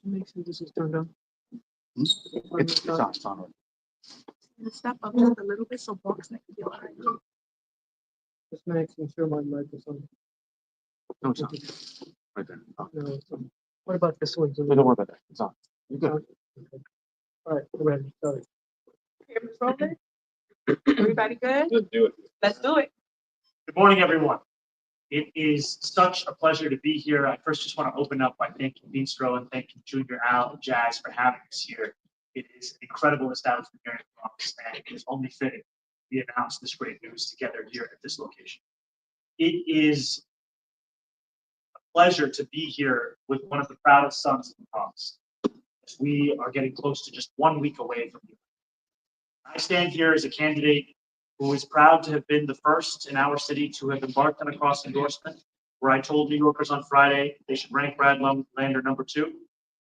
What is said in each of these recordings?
Make sure this is turned on. It's on. It's on. Step up just a little bit so box next to you. Just making sure my mic is on. No, it's on. Right there. Oh, No, it's on. What about this one? don't worry about that. It's on. You're good. Okay. All right, we're ready. Sorry. Camera's rolling. Everybody good? Let's do it. Let's do it. Good morning, everyone. It is such a pleasure to be here. I first just want to open up by thanking Beanstro and thanking Junior Al and Jazz for having us here. It is an incredible establishment here in the Bronx, and it is only fitting we announce this great news together here at this location. It is a pleasure to be here with one of the proudest sons of the Bronx, as we are getting close to just 1 week away from you. I stand here as a candidate who is proud to have been the first in our city to have embarked on a cross endorsement, where I told New Yorkers on Friday they should rank Brad Lander number 2. And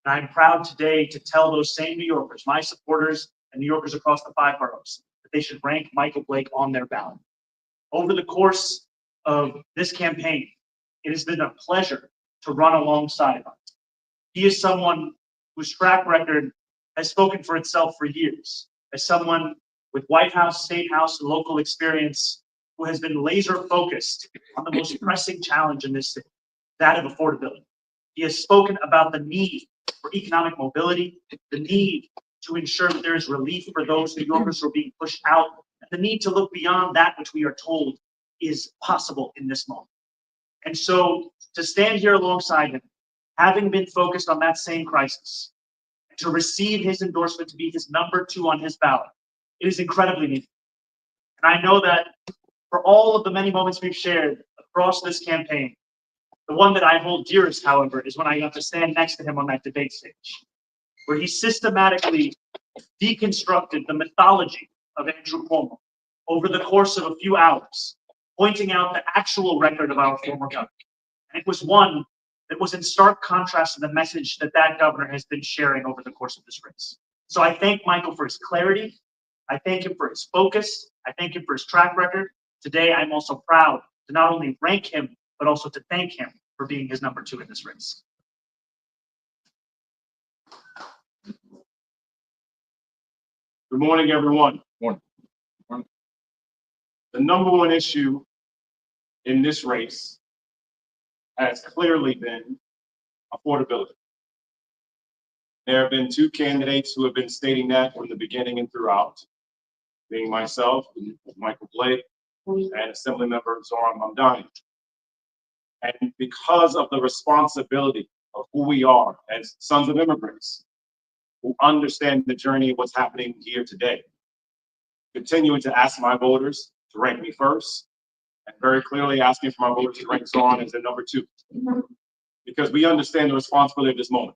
I'm proud today to tell those same New Yorkers, my supporters and New Yorkers across the 5 boroughs, that they should rank Michael Blake on their ballot. Over the course of this campaign, it has been a pleasure to run alongside him. He is someone whose track record has spoken for itself for years, as someone with White House, State House, and local experience who has been laser focused on the most pressing challenge in this city, that of affordability. He has spoken about the need for economic mobility, the need to ensure that there is relief for those New Yorkers who are being pushed out, and the need to look beyond that which we are told is possible in this moment. And so to stand here alongside him, having been focused on that same crisis, and to receive his endorsement to be his number 2 on his ballot, it is incredibly meaningful. And I know that for all of the many moments we've shared across this campaign, the one that I hold dearest, however, is when I got to stand next to him on that debate stage, where he systematically deconstructed the mythology of Andrew Cuomo over the course of a few hours, pointing out the actual record of our former governor. And it was one that was in stark contrast to the message that that governor has been sharing over the course of this race. So I thank Michael for his clarity. I thank him for his focus. I thank him for his track record. Today, I'm also proud to not only rank him, but also to thank him for being his number 2 in this race. Good morning, everyone. Morning. The number one issue in this race has clearly been affordability. There have been 2 candidates who have been stating that from the beginning and throughout, being myself, Michael Blake, and Assemblymember Zohran. And because of the responsibility of who we are as sons of immigrants, who understand the journey of what's happening here today, continuing to ask my voters to rank me first, and very clearly asking for my voters to rank Zohran as their number 2. Because we understand the responsibility of this moment.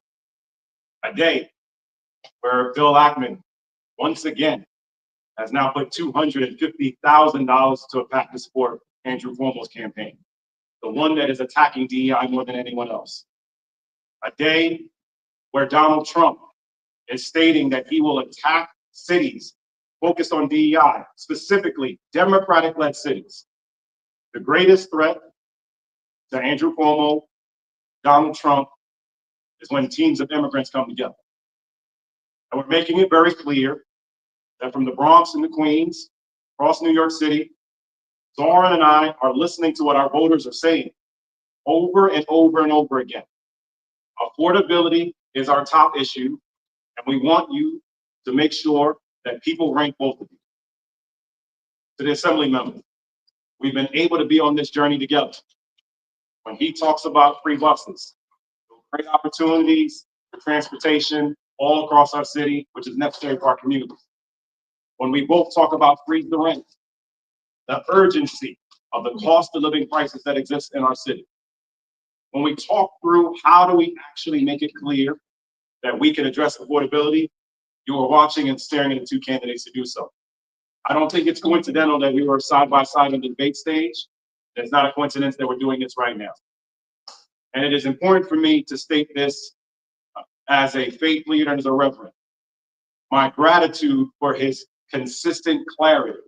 A day where Bill Ackman, once again, has now put $250,000 to a PAC to support Andrew Cuomo's campaign, the one that is attacking DEI more than anyone else. A day where Donald Trump is stating that he will attack cities focused on DEI, specifically Democratic-led cities. The greatest threat to Andrew Cuomo, Donald Trump, is when teams of immigrants come together. And we're making it very clear that from the Bronx and the Queens, across New York City, Zohran and I are listening to what our voters are saying over and over and over again. Affordability is our top issue, and we want you to make sure that people rank both of you. To the Assembly member, we've been able to be on this journey together. When he talks about free buses, great opportunities for transportation all across our city, which is necessary for our communities. When we both talk about freeze the rent, the urgency of the cost of living crisis that exists in our city. When we talk through how do we actually make it clear that we can address affordability, you are watching and staring at the 2 candidates to do so. I don't think it's coincidental that we were side by side on the debate stage. It's not a coincidence that we're doing this right now. And it is important for me to state this as a faith leader and as a reverend. My gratitude for his consistent clarity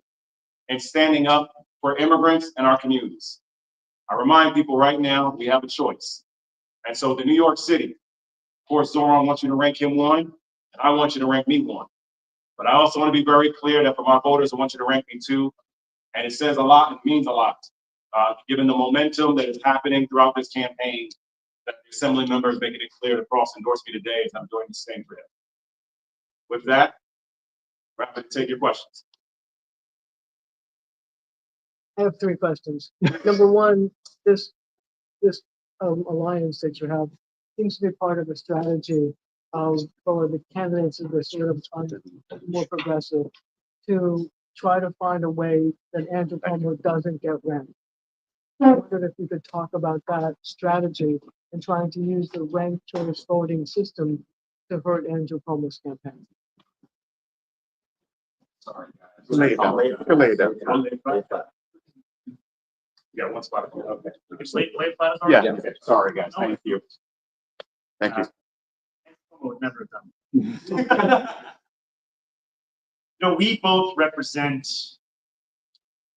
in standing up for immigrants and our communities. I remind people right now, we have a choice. And so the New York City, course, Zohran wants you to rank him one, and I want you to rank me one. But I also want to be very clear that for my voters, I want you to rank me two. And it says a lot and means a lot, given the momentum that is happening throughout this campaign, that the assembly members making it clear to cross-endorse me today as I'm doing the same for them. With that, we're happy to take your questions. I have three questions. Number one, this alliance that you have seems to be part of a strategy for the candidates that are sort of more progressive to try to find a way that Andrew Cuomo doesn't get ranked. I wondered if you could talk about that strategy and trying to use the ranked choice voting system to hurt Andrew Cuomo's campaign. Sorry, guys. Lay it down. Lay it down. Yeah, one spot. Okay. It's late flat. Yeah, okay. Sorry, guys. Thank you. Thank you. Would never have done. We both represent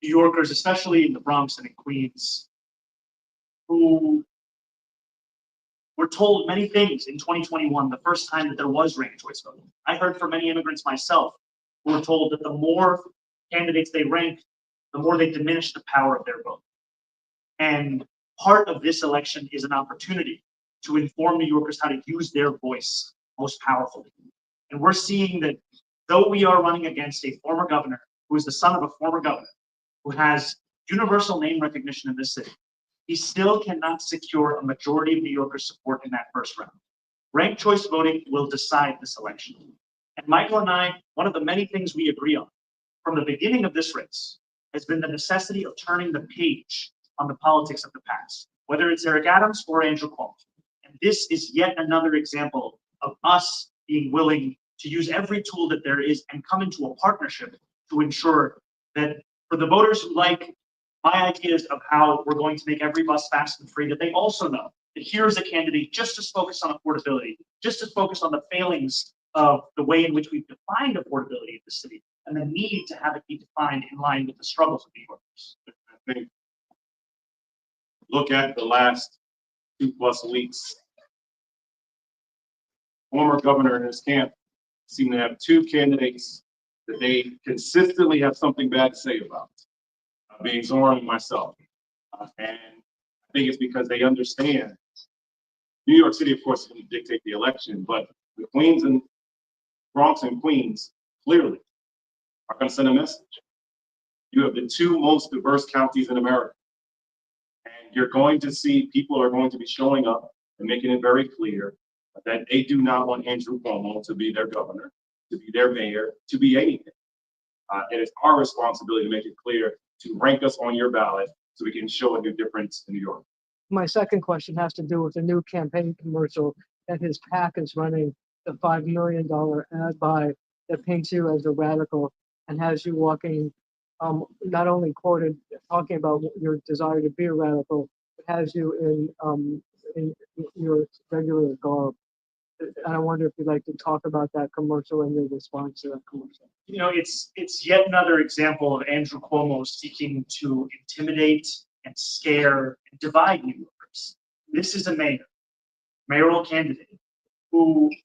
New Yorkers, especially in the Bronx and in Queens, who were told many things in 2021, the first time that there was ranked choice voting. I heard from many immigrants myself who were told that the more candidates they ranked, the more they diminished the power of their vote. And part of this election is an opportunity to inform New Yorkers how to use their voice most powerfully. And we're seeing that though we are running against a former governor who is the son of a former governor who has universal name recognition in this city, he still cannot secure a majority of New Yorkers' support in that first round. Ranked choice voting will decide this election. And Michael and I, one of the many things we agree on from the beginning of this race has been the necessity of turning the page on the politics of the past, whether it's Eric Adams or Andrew Cuomo. And this is yet another example of us being willing to use every tool that there is and come into a partnership to ensure that for the voters who like my ideas of how we're going to make every bus fast and free, that they also know that here's a candidate just as focused on affordability, just as focused on the failings of the way in which we've defined affordability in the city and the need to have it be defined in line with the struggles of New Yorkers. I think look at the last 2+ weeks. Former governor and his camp seem to have two candidates that they consistently have something bad to say about, being Zohran and myself. And I think it's because they understand New York City, of course, is going to dictate the election, but the Queens and Bronx and Queens clearly are going to send a message. You have the two most diverse counties in America. And you're going to see people are going to be showing up and making it very clear that they do not want Andrew Cuomo to be their governor, to be their mayor, to be anything. And it's our responsibility to make it clear, to rank us on your ballot so we can show a new difference in New York. My second question has to do with the new campaign commercial that his PAC is running, the $5 million ad buy that paints you as a radical and has you walking, not only quoted, talking about your desire to be a radical, but has you in your regular garb. And I wonder if you'd like to talk about that commercial and your response to that commercial. It's yet another example of Andrew Cuomo seeking to intimidate and scare and divide New Yorkers. This is a mayoral candidate whose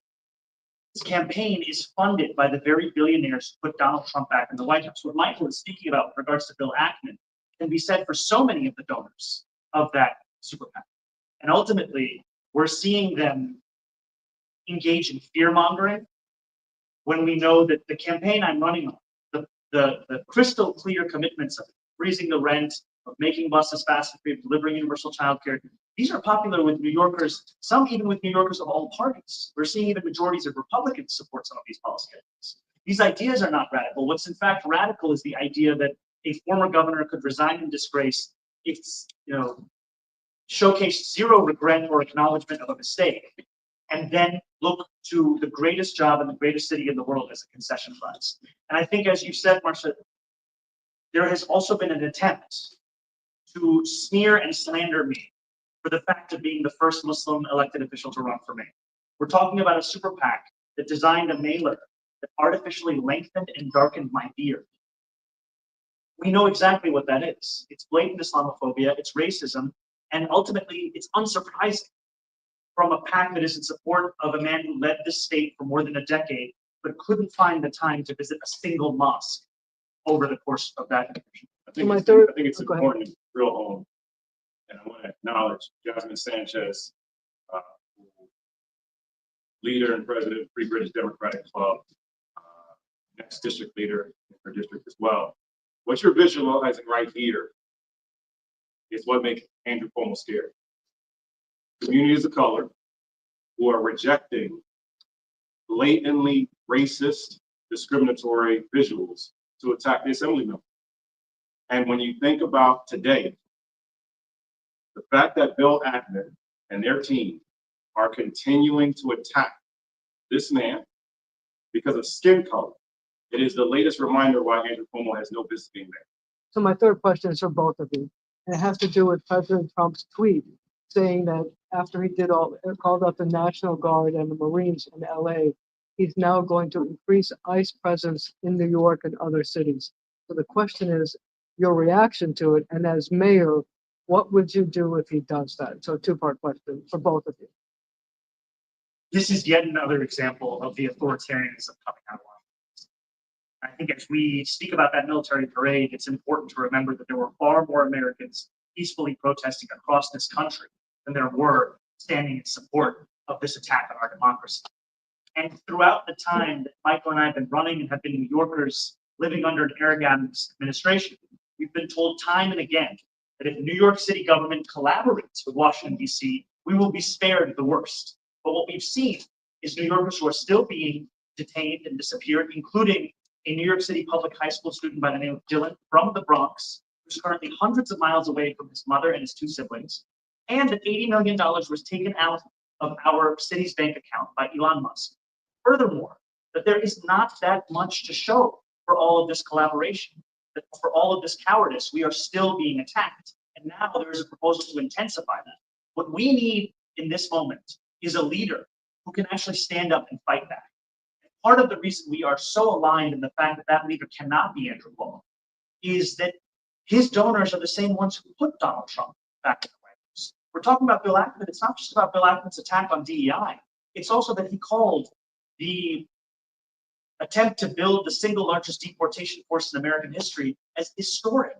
campaign is funded by the very billionaires who put Donald Trump back in the White House. What Michael is speaking about with regards to Bill Ackman can be said for so many of the donors of that super PAC. And ultimately, we're seeing them engage in fear mongering when we know that the campaign I'm running on, the crystal clear commitments of raising the rent, of making buses fast and free, of delivering universal childcare, these are popular with New Yorkers, some even with New Yorkers of all parties. We're seeing even majorities of Republicans support some of these policy ideas. These ideas are not radical. What's in fact radical is the idea that a former governor could resign in disgrace if, showcased zero regret or acknowledgement of a mistake, and then look to the greatest job in the greatest city in the world as a concession prize. And I think, as you said, Marcia, there has also been an attempt to smear and slander me for the fact of being the first Muslim elected official to run for mayor. We're talking about a super PAC that designed a mailer that artificially lengthened and darkened my beard. We know exactly what that is. It's blatant Islamophobia, it's racism, and ultimately it's unsurprising from a PAC that is in support of a man who led this state for more than a decade, but couldn't find the time to visit a single mosque over the course of that. I think My it's, third- I think it's go ahead. important to drill home. And I want to acknowledge Jasmine Sanchez, uh, leader and president of Free British Democratic Club, next district leader in her district as well. What you're visualizing right here is what makes Andrew Cuomo scary. Communities of color who are rejecting blatantly racist, discriminatory visuals to attack the assembly member. And when you think about today, the fact that Bill Ackman and their team are continuing to attack this man because of skin color, it is the latest reminder why Andrew Cuomo has no business being there. So my third question is for both of you. And it has to do with President Trump's tweet saying that after he called up the National Guard and the Marines in LA, he's now going to increase ICE presence in New York and other cities. So the question is your reaction to it. And as mayor, what would you do if he does that? So two-part question for both of you. This is yet another example of the authoritarianism coming out of Washington. I think as we speak about that military parade, it's important to remember that there were far more Americans peacefully protesting across this country than there were standing in support of this attack on our democracy. And throughout the time that Michael and I have been running and have been New Yorkers living under an Eric Adams administration, we've been told time and again that if New York City government collaborates with Washington, D.C., we will be spared the worst. But what we've seen is New Yorkers who are still being detained and disappeared, including a New York City public high school student by the name of Dylan from the Bronx, who's currently hundreds of miles away from his mother and his two siblings, and that $80 million was taken out of our city's bank account by Elon Musk. Furthermore, that there is not that much to show for all of this collaboration, that for all of this cowardice, we are still being attacked. And now there is a proposal to intensify that. What we need in this moment is a leader who can actually stand up and fight back. And part of the reason we are so aligned in the fact that that leader cannot be Andrew Cuomo is that his donors are the same ones who put Donald Trump back in the White House. We're talking about Bill Ackman. It's not just about Bill Ackman's attack on DEI. It's also that he called the attempt to build the single largest deportation force in American history as historic.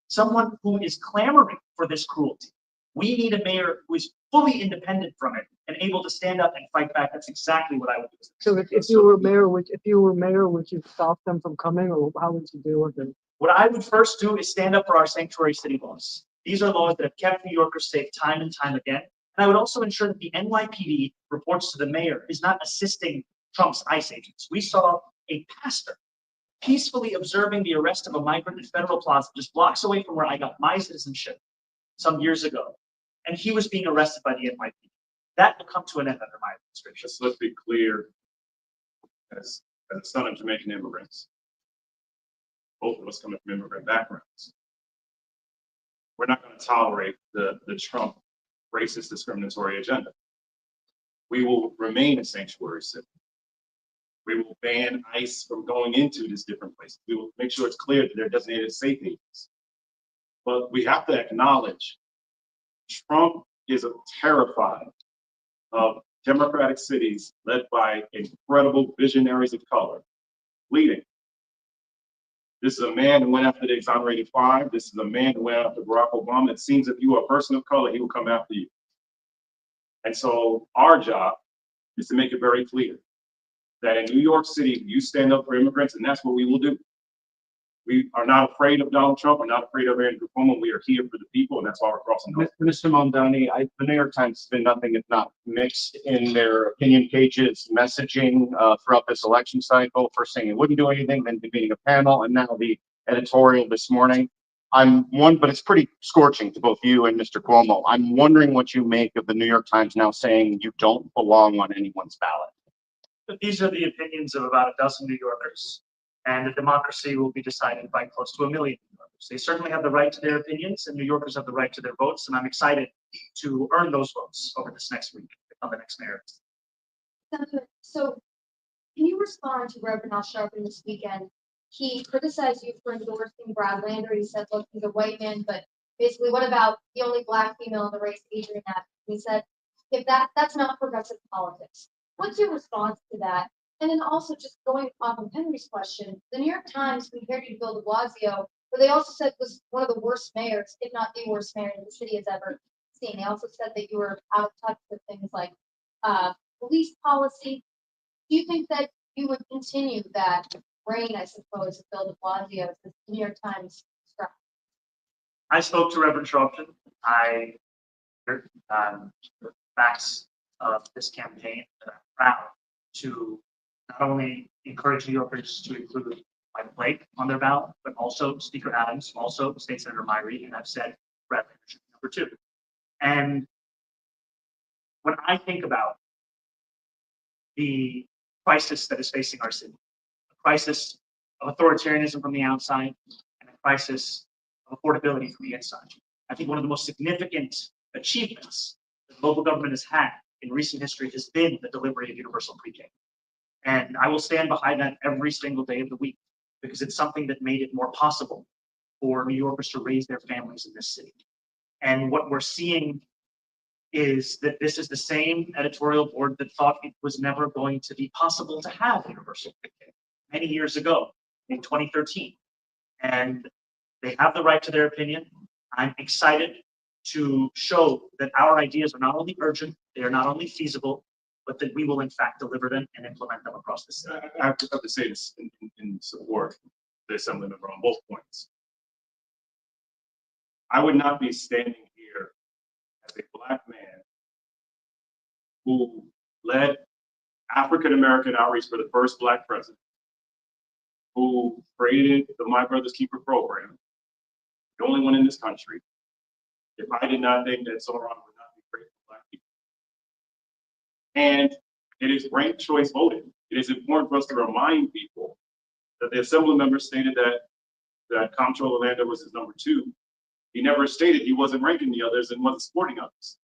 Someone who is clamoring for this cruelty. We need a mayor who is fully independent from it and able to stand up and fight back. That's exactly what I would do. So if you were mayor, would you stop them from coming, or how would you deal with it? What I would first do is stand up for our sanctuary city laws. These are laws that have kept New Yorkers safe time and time again. And I would also ensure that the NYPD reports to the mayor is not assisting Trump's ICE agents. We saw a pastor peacefully observing the arrest of a migrant at Federal Plaza just blocks away from where I got my citizenship some years ago. And he was being arrested by the NYPD. That will come to an end under my administration. Just let's be clear, as a son of Jamaican immigrants, both of us coming from immigrant backgrounds, we're not going to tolerate the Trump racist discriminatory agenda. We will remain a sanctuary city. We will ban ICE from going into these different places. We will make sure it's clear that they're designated safe havens. But we have to acknowledge Trump is terrified of democratic cities led by incredible visionaries of color leading. This is a man who went after the exonerated five. This is a man who went after Barack Obama. It seems if you are a person of color, he will come after you. And so our job is to make it very clear that in New York City, you stand up for immigrants, and that's what we will do. We are not afraid of Donald Trump. We're not afraid of Andrew Cuomo. We are here for the people, and that's why we're crossing the line. Mr. Mondani, the New York Times has been nothing if not mixed in their opinion pages, messaging throughout this election cycle. First saying it wouldn't do anything, then convening a panel, and now the editorial this morning. But it's pretty scorching to both you and Mr. Cuomo. I'm wondering what you make of the New York Times now saying you don't belong on anyone's ballot. But these are the opinions of about a dozen New Yorkers, and the democracy will be decided by close to 1 million New Yorkers. They certainly have the right to their opinions, and New Yorkers have the right to their votes, and I'm excited to earn those votes over this next week on the next mayor. So can you respond to Reverend Al Sharpton this weekend? He criticized you for endorsing Brad Lander. He said, look, he's a white man, but basically, what about the only black female in the race, Adrienne Abbott? He said, if that's not progressive politics. What's your response to that? And then also just going off of Henry's question, the New York Times compared you to Bill de Blasio, where they also said was one of the worst mayors, if not the worst mayor the city has ever seen. They also said that you were out of touch with things like police policy. Do you think that you would continue that reign, I suppose, of Bill de Blasio, as the New York Times struck? I spoke to Reverend Sharpton. I heard the facts of this campaign, and I'm proud to not only encourage New Yorkers to include Mike Blake on their ballot, but also Speaker Adams, also State Senator Myrie, and I've said Bradley should be number 2. And when I think about the crisis that is facing our city, a crisis of authoritarianism from the outside and a crisis of affordability from the inside, I think one of the most significant achievements that local government has had in recent history has been the delivery of universal pre-K. And I will stand behind that every single day of the week because it's something that made it more possible for New Yorkers to raise their families in this city. And what we're seeing is that this is the same editorial board that thought it was never going to be possible to have universal pre-K many years ago in 2013. And they have the right to their opinion. I'm excited to show that our ideas are not only urgent, they are not only feasible, but that we will in fact deliver them and implement them across the city. I have to say this in support of the assembly member on both points. I would not be standing here as a Black man who led African-American outreach for the first Black president, who created the My Brother's Keeper program, the only one in this country, if I did not think that Zohran would not be great for Black people. And it is ranked choice voting. It is important for us to remind people that the assembly member stated that Comptroller Lander was his number 2. He never stated he wasn't ranking the others and wasn't supporting others.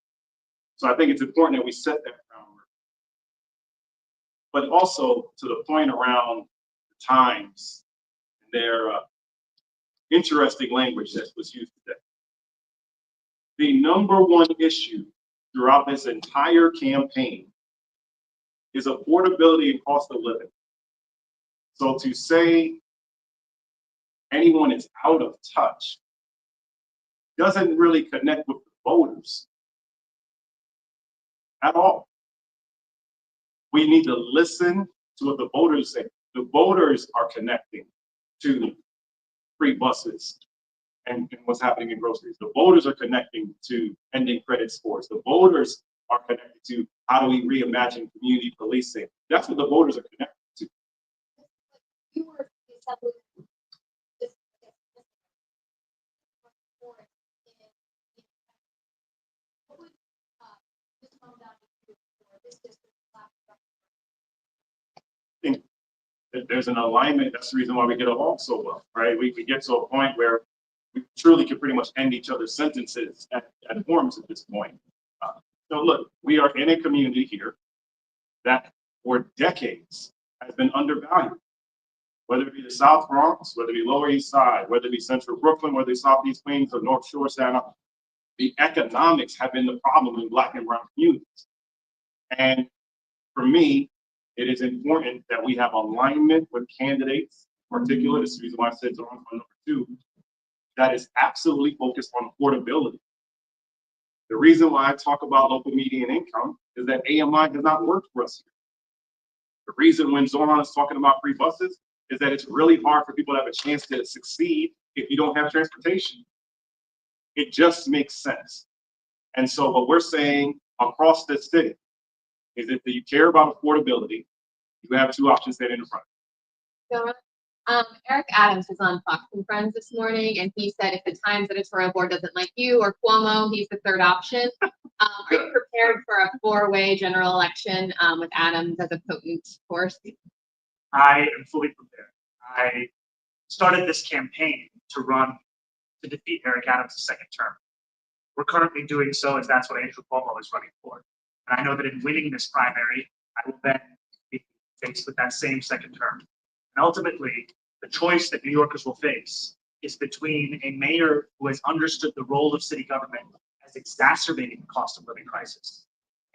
So I think it's important that we set that groundwork. But also to the point around the Times and their interesting language that was used today. The number one issue throughout this entire campaign is affordability and cost of living. So to say anyone is out of touch doesn't really connect with the voters at all. We need to listen to what the voters say. The voters are connecting to free buses and what's happening in groceries. The voters are connecting to ending credit scores. The voters are connected to how do we reimagine community policing. That's what the voters are connected to. You were the assembly just what would this come down to for this district? I think that there's an alignment. That's the reason why we get along so well, right? We get to a point where we truly can pretty much end each other's sentences at forums at this point. So look, we are in a community here that for decades has been undervalued, whether it be the South Bronx, whether it be Lower East Side, whether it be Central Brooklyn, whether it be Southeast Queens or North Shore, Santa. The economics have been the problem in Black and brown communities. And for me, it is important that we have alignment with candidates, particularly, this is the reason why I said Zohran for number 2, that is absolutely focused on affordability. The reason why I talk about local median income is that AMI does not work for us here. The reason when Zohran is talking about free buses is that it's really hard for people to have a chance to succeed if you don't have transportation. It just makes sense. And so what we're saying across the city is if you care about affordability, you have 2 options there in the front. So, Eric Adams was on Fox and Friends this morning, and he said if the Times editorial board doesn't like you or Cuomo, he's the 3rd option. Are you prepared for a 4-way general election with Adams as a potent force? I am fully prepared. I started this campaign to defeat Eric Adams' 2nd term. We're currently doing so as that's what Andrew Cuomo is running for. And I know that in winning this primary, I will then be faced with that same 2nd term. And ultimately, the choice that New Yorkers will face is between a mayor who has understood the role of city government as exacerbating the cost of living crisis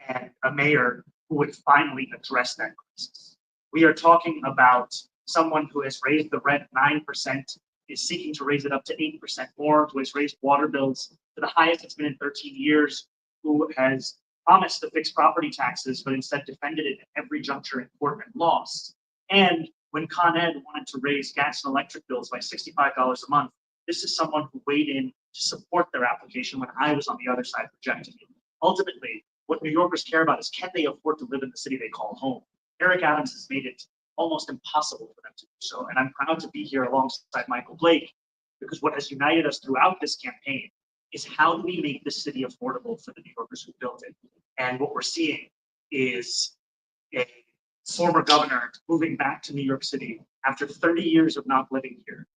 and a mayor who would finally address that crisis. We are talking about someone who has raised the rent 9%, is seeking to raise it up to 8% more, who has raised water bills to the highest it's been in 13 years, who has promised to fix property taxes, but instead defended it at every juncture in court and lost. And when Con Ed wanted to raise gas and electric bills by $65 a month, this is someone who weighed in to support their application when I was on the other side rejecting it. Ultimately, what New Yorkers care about is, can they afford to live in the city they call home? Eric Adams has made it almost impossible for them to do so. And I'm proud to be here alongside Michael Blake, because what has united us throughout this campaign is, how do we make this city affordable for the New Yorkers who built it? And what we're seeing is a former governor moving back to New York City after 30 years of not living here,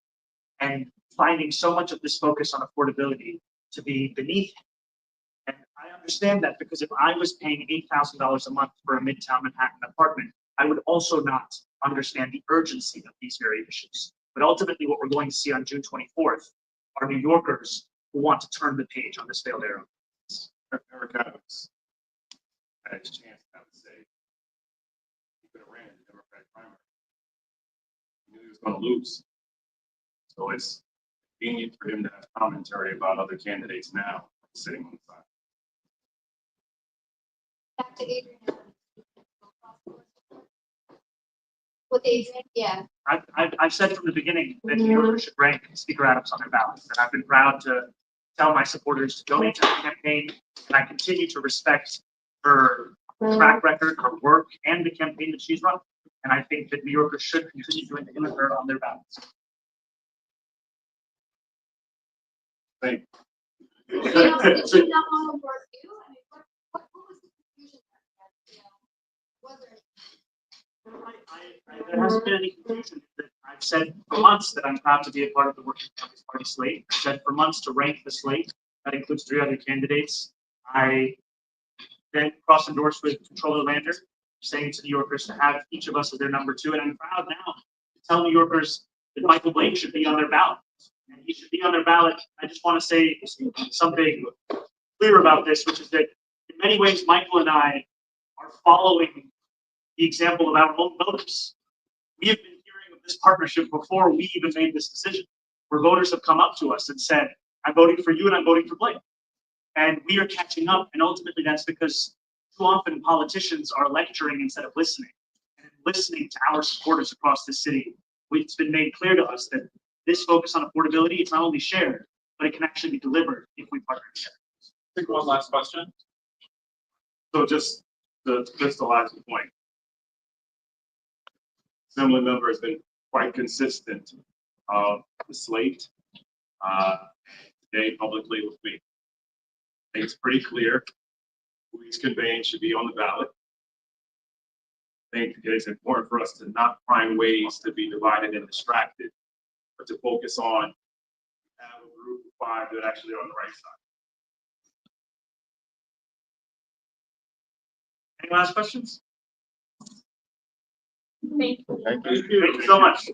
and finding so much of this focus on affordability to be beneath him. And I understand that, because if I was paying $8,000 a month for a Midtown Manhattan apartment, I would also not understand the urgency of these very issues. But ultimately, what we're going to see on June 24th are New Yorkers who want to turn the page on this failed era. Eric Adams had his chance, I would say. He could have ran the Democratic primary. He knew he was going to lose. So it's convenient for him to have commentary about other candidates now sitting on the side. Back to Adrian. With Adrian, yeah. I've said from the beginning that New Yorkers should rank Speaker Adams on their ballots, and I've been proud to tell my supporters to donate to the campaign, and I continue to respect her track record, her work, and the campaign that she's run. And I think that New Yorkers should continue to include her on their ballots. Thank Did you not want to work you? I mean, what was the confusion there? You know, was there? There hasn't been any confusion. I've said for months that I'm proud to be a part of the Working Families Party slate. I've said for months to rank the slate. That includes 3 other candidates. I then cross-endorsed with Controller Lander, saying to New Yorkers to have each of us as their number 2. And I'm proud now to tell New Yorkers that Michael Blake should be on their ballot. And he should be on their ballot. I just want to say something clear about this, which is that in many ways, Michael and I are following the example of our own voters. We have been hearing of this partnership before we even made this decision, where voters have come up to us and said, I'm voting for you and I'm voting for Blake. And we are catching up. And ultimately, that's because too often politicians are lecturing instead of listening. And listening to our supporters across the city, it's been made clear to us that this focus on affordability, it's not only shared, but it can actually be delivered if we partner together. I think one last question. So just the last point. Assembly member has been quite consistent of the slate today publicly with me. I think it's pretty clear who he's conveying should be on the ballot. I think it is important for us to not find ways to be divided and distracted, but to focus on have a group of 5 that actually are on the right side. Any last questions? Thank you. Thank you. Thank you so much.